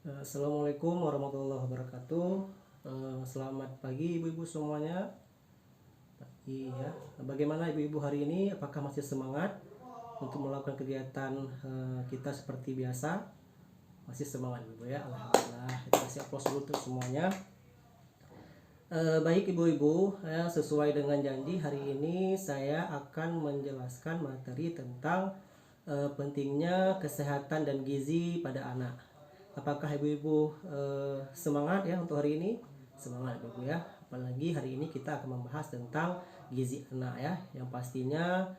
Assalamualaikum warahmatullahi wabarakatuh. Selamat pagi ibu-ibu semuanya. Iya, bagaimana ibu-ibu hari ini? Apakah masih semangat untuk melakukan kegiatan kita seperti biasa? Masih semangat ibu ya, alhamdulillah. Kita kasih aplaus dulu untuk semuanya. Baik ibu-ibu, sesuai dengan janji hari ini saya akan menjelaskan materi tentang pentingnya kesehatan dan gizi pada anak. Apakah ibu-ibu semangat ya untuk hari ini? Semangat ibu ya. Apalagi hari ini kita akan membahas tentang gizi anak ya. Yang pastinya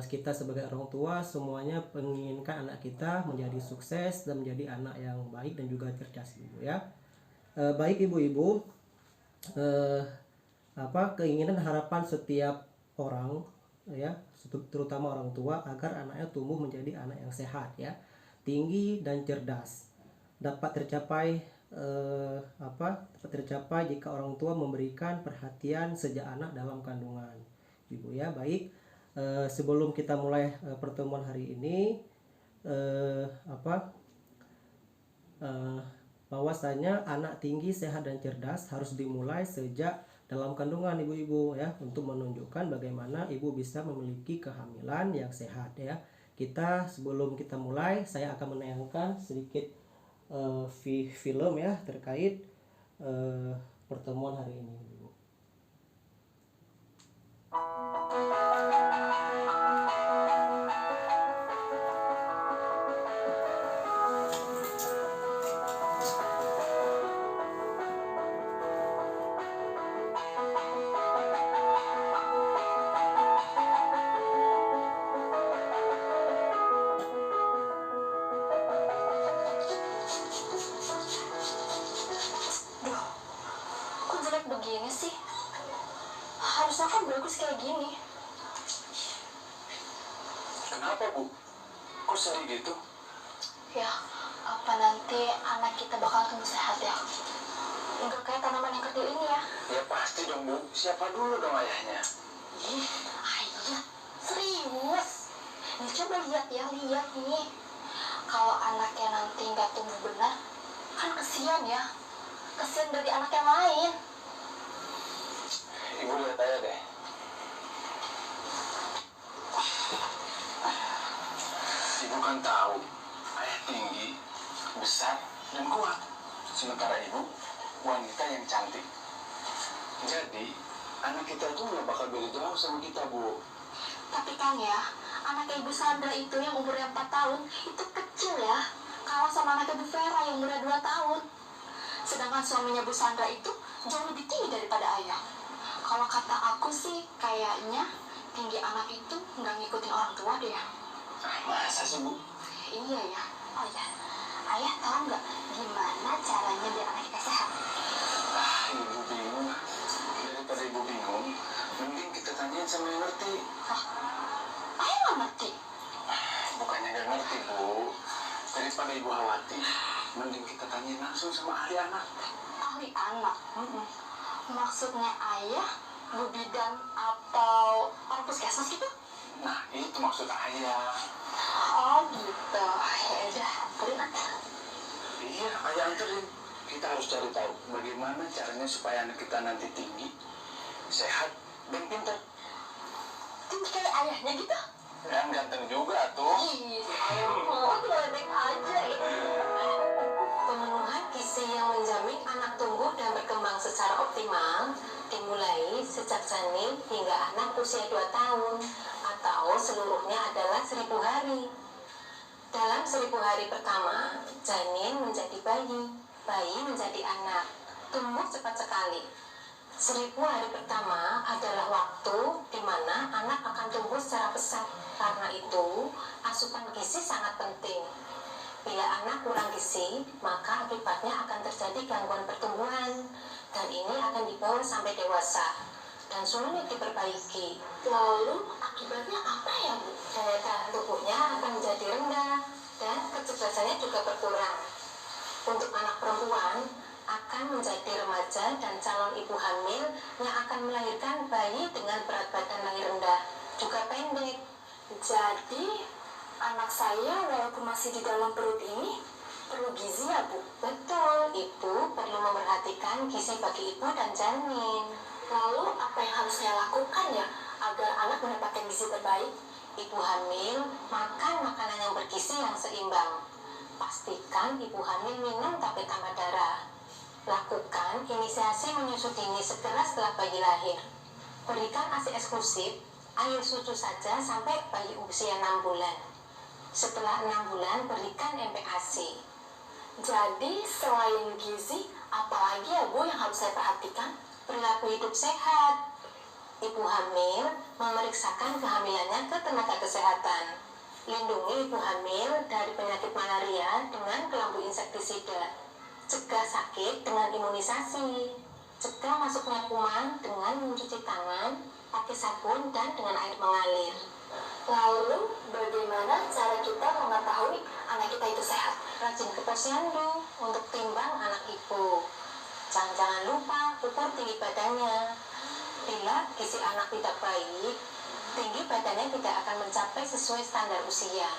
kita sebagai orang tua semuanya menginginkan anak kita menjadi sukses dan menjadi anak yang baik dan juga cerdas ibu ya. Baik ibu-ibu, keinginan harapan setiap orang ya, terutama orang tua agar anaknya tumbuh menjadi anak yang sehat ya, tinggi dan cerdas. Dapat tercapai jika orang tua memberikan perhatian sejak anak dalam kandungan ibu ya. Baik, sebelum kita mulai pertemuan hari ini, bahwasanya anak tinggi, sehat dan cerdas harus dimulai sejak dalam kandungan ibu-ibu ya, untuk menunjukkan bagaimana ibu bisa memiliki kehamilan yang sehat ya. Sebelum kita mulai, saya akan menayangkan sedikit film ya terkait pertemuan hari ini. Kok jelek begini sih? Harusnya kan bagus kayak gini. Kenapa, Bu? Kok sedih gitu? Ya, apa nanti anak kita bakal tumbuh sehat ya? Enggak kayak tanaman yang kecil ini ya? Ya pasti dong, Bu. Siapa dulu dong ayahnya? Ayah, serius? Nih coba lihat nih. Kalau anaknya nanti nggak tumbuh benar, kan kesian ya. Kesian dari anak yang lain. Ibu lihat aja deh. Ibu kan tahu, ayah tinggi, besar, dan kuat. Sementara ibu, wanita yang cantik. Jadi, anak kita tuh nggak bakal beda jauh sama kita, Bu. Tapi kan ya, anak Ibu Sandra itu yang umurnya 4 tahun, itu kecil ya. Kalah sama anak Ibu Vera yang umurnya 2 tahun. Sedangkan suaminya Bu Sandra itu jauh lebih tinggi daripada ayah. Kalau kata aku sih, kayaknya tinggi anak itu nggak ngikutin orang tua deh ya. Masa sih, Bu? Iya ya. Oh ya, ayah tahu nggak gimana caranya biar anak kita sehat? Ibu bingung. Daripada ibu bingung, mending kita tanyain sama yang ngerti. Ayah nggak ngerti. Bukannya nggak ngerti, Bu. Daripada ibu khawatir, mending kita tanyain langsung sama ahli anak. Ahli anak? Maksudnya ayah, bu bidan atau orang puskesmas gitu? Nah, itu maksud ayah. Oh gitu. Ya udah, anterin aja. Iya, ayah anterin. Kita harus cari tahu bagaimana caranya supaya anak kita nanti tinggi, sehat, dan pintar. Tinggi kayak ayahnya gitu? Dan ganteng juga tuh. Ih, mau ledek aja ini. Pemenuhan gizi yang menjamin anak tumbuh dan berkembang secara optimal dimulai sejak janin hingga anak usia 2 tahun atau seluruhnya adalah 1000 hari. Dalam 1000 hari pertama, janin menjadi bayi, bayi menjadi anak, tumbuh cepat sekali. 1000 hari pertama adalah waktu di mana anak akan tumbuh secara pesat. Karena itu, asupan gizi sangat penting. Bila anak kurang gizi, maka akibatnya akan terjadi gangguan pertumbuhan, dan ini akan dibawa sampai dewasa dan sulit diperbaiki. Lalu akibatnya apa ya, Bu? Daya tahan tubuhnya akan menjadi rendah dan kecerdasannya juga berkurang. Untuk anak perempuan akan menjadi remaja dan calon ibu hamil yang akan melahirkan bayi dengan berat badan lahir rendah, juga pendek. Jadi anak saya walaupun masih di dalam perut ini perlu gizi ya, Bu? Betul, Ibu perlu memerhatikan gizi bagi ibu dan janin. Lalu apa yang harus saya lakukan ya agar anak mendapatkan gizi terbaik? Ibu hamil, makan makanan yang bergizi yang seimbang. Pastikan ibu hamil minum tablet tambah darah. Lakukan inisiasi menyusui dini segera setelah bayi lahir. Berikan ASI eksklusif, air susu saja sampai bayi usia 6 bulan. Setelah 6 bulan, berikan MPASI. Jadi, selain gizi, apalagi ya Bu yang harus saya perhatikan? Perilaku hidup sehat. Ibu hamil memeriksakan kehamilannya ke tenaga kesehatan. Lindungi ibu hamil dari penyakit malaria dengan kelambu insektisida. Cegah sakit dengan imunisasi. Cegah masuknya kuman dengan mencuci tangan, pakai sabun, dan dengan air mengalir. Lalu, bagaimana cara kita mengetahui anak kita itu sehat? Rajin ke posyandu untuk timbang anak ibu. Jangan lupa ukur tinggi badannya. Bila gizi anak tidak baik, tinggi badannya tidak akan mencapai sesuai standar usia.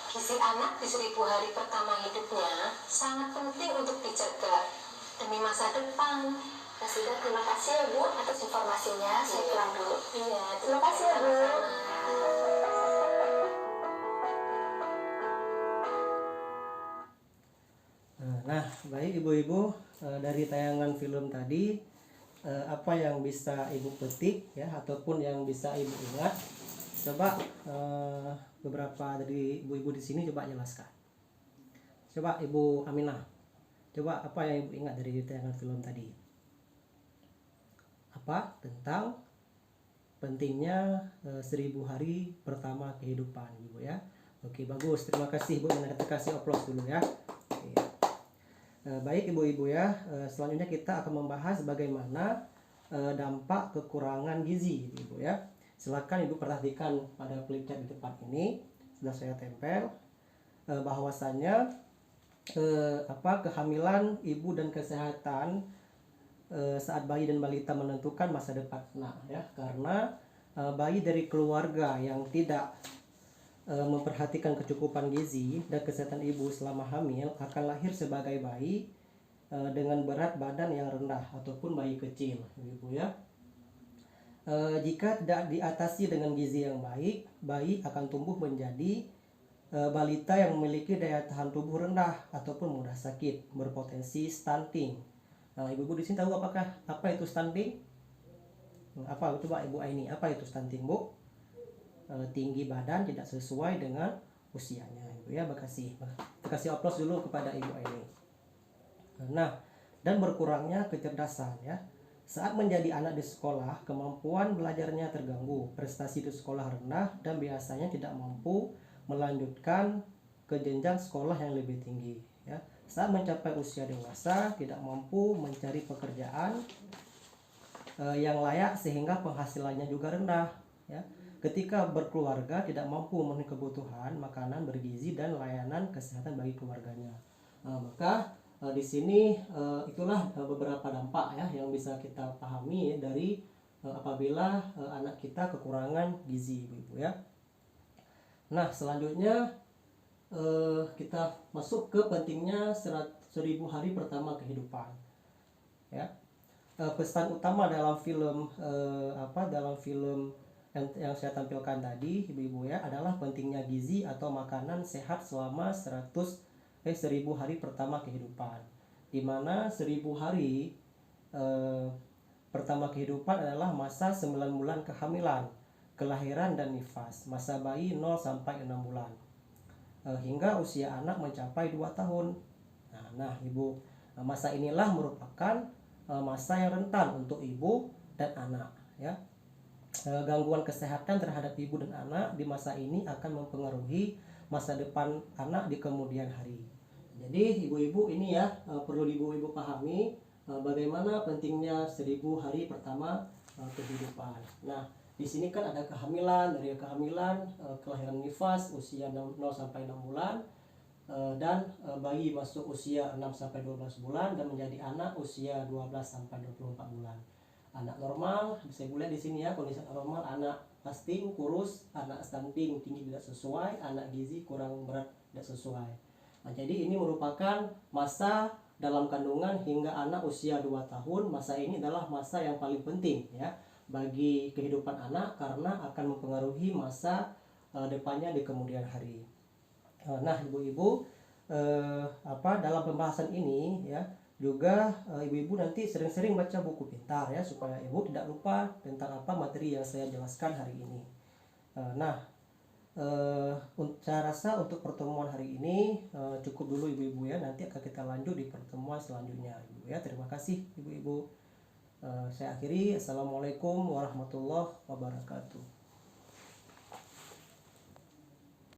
Gizi anak di 1000 hari pertama hidupnya sangat penting untuk dijaga demi masa depan. Ya sudah, terima kasih ya Bu atas informasinya. Saya pulang dulu. Iya, terima kasih ya Bu. Nah, baik ibu-ibu, dari tayangan film tadi apa yang bisa ibu petik ya ataupun yang bisa ibu ingat, coba beberapa dari ibu-ibu di sini coba jelaskan. Coba Ibu Aminah, coba apa yang ibu ingat dari tayangan film tadi? Apa tentang pentingnya 1000 hari pertama kehidupan, ibu ya? Oke, bagus, terima kasih Bu. Kita kasih aplaus dulu ya. Oke. Baik ibu-ibu ya, selanjutnya kita akan membahas bagaimana dampak kekurangan gizi, ibu ya. Silakan ibu perhatikan pada flipchart di depan ini, sudah saya tempel bahwasannya kehamilan ibu dan kesehatan saat bayi dan balita menentukan masa depan anak ya, karena bayi dari keluarga yang tidak memperhatikan kecukupan gizi dan kesehatan ibu selama hamil akan lahir sebagai bayi dengan berat badan yang rendah ataupun bayi kecil, ibu ya. Jika tidak diatasi dengan gizi yang baik, bayi akan tumbuh menjadi balita yang memiliki daya tahan tubuh rendah ataupun mudah sakit, berpotensi stunting. Nah, ibu-ibu di sini tahu apa itu stunting? Apa coba Ibu Aini, apa itu stunting, Bu? Tinggi badan tidak sesuai dengan usianya, ibu ya. Makasih. Kasih aplaus dulu kepada Ibu Aini. Nah, dan berkurangnya kecerdasan ya. Saat menjadi anak di sekolah, kemampuan belajarnya terganggu, prestasi di sekolah rendah, dan biasanya tidak mampu melanjutkan ke jenjang sekolah yang lebih tinggi ya. Saat mencapai usia dewasa, tidak mampu mencari pekerjaan yang layak sehingga penghasilannya juga rendah ya. Ketika berkeluarga tidak mampu memenuhi kebutuhan makanan bergizi dan layanan kesehatan bagi keluarganya. Maka di sini itulah beberapa dampak ya yang bisa kita pahami ya, dari apabila anak kita kekurangan gizi, ibu ya. Nah, selanjutnya kita masuk ke pentingnya 1000 hari pertama kehidupan ya. Pesan utama dalam film yang saya tampilkan tadi, ibu-ibu ya, adalah pentingnya gizi atau makanan sehat selama 1000 hari pertama kehidupan, di mana 1000 hari pertama kehidupan adalah masa 9 bulan kehamilan, kelahiran dan nifas, masa bayi 0 sampai 6 bulan hingga usia anak mencapai 2 tahun. Nah, ibu, masa inilah merupakan masa yang rentan untuk ibu dan anak ya. Gangguan kesehatan terhadap ibu dan anak di masa ini akan mempengaruhi masa depan anak di kemudian hari. Jadi ibu-ibu ini ya perlu ibu-ibu pahami bagaimana pentingnya 1000 hari pertama kehidupan. Nah, di sini kan ada kehamilan, dari kehamilan kelahiran nifas usia 0 sampai 6 bulan dan bayi masuk usia 6 sampai 12 bulan dan menjadi anak usia 12 sampai 24 bulan. Anak normal bisa boleh di sini ya, kondisi normal anak fasting kurus, anak stunting tinggi tidak sesuai, anak gizi kurang berat tidak sesuai. Nah, jadi ini merupakan masa dalam kandungan hingga anak usia 2 tahun. Masa ini adalah masa yang paling penting ya bagi kehidupan anak karena akan mempengaruhi masa depannya di kemudian hari. Nah, ibu-ibu dalam pembahasan ini ya juga ibu-ibu nanti sering-sering baca buku pintar ya supaya ibu tidak lupa tentang apa materi yang saya jelaskan hari ini. Saya rasa untuk pertemuan hari ini cukup dulu ibu-ibu ya. Nanti akan kita lanjut di pertemuan selanjutnya ibu ya. Terima kasih ibu-ibu. Saya akhiri. Assalamualaikum warahmatullahi wabarakatuh.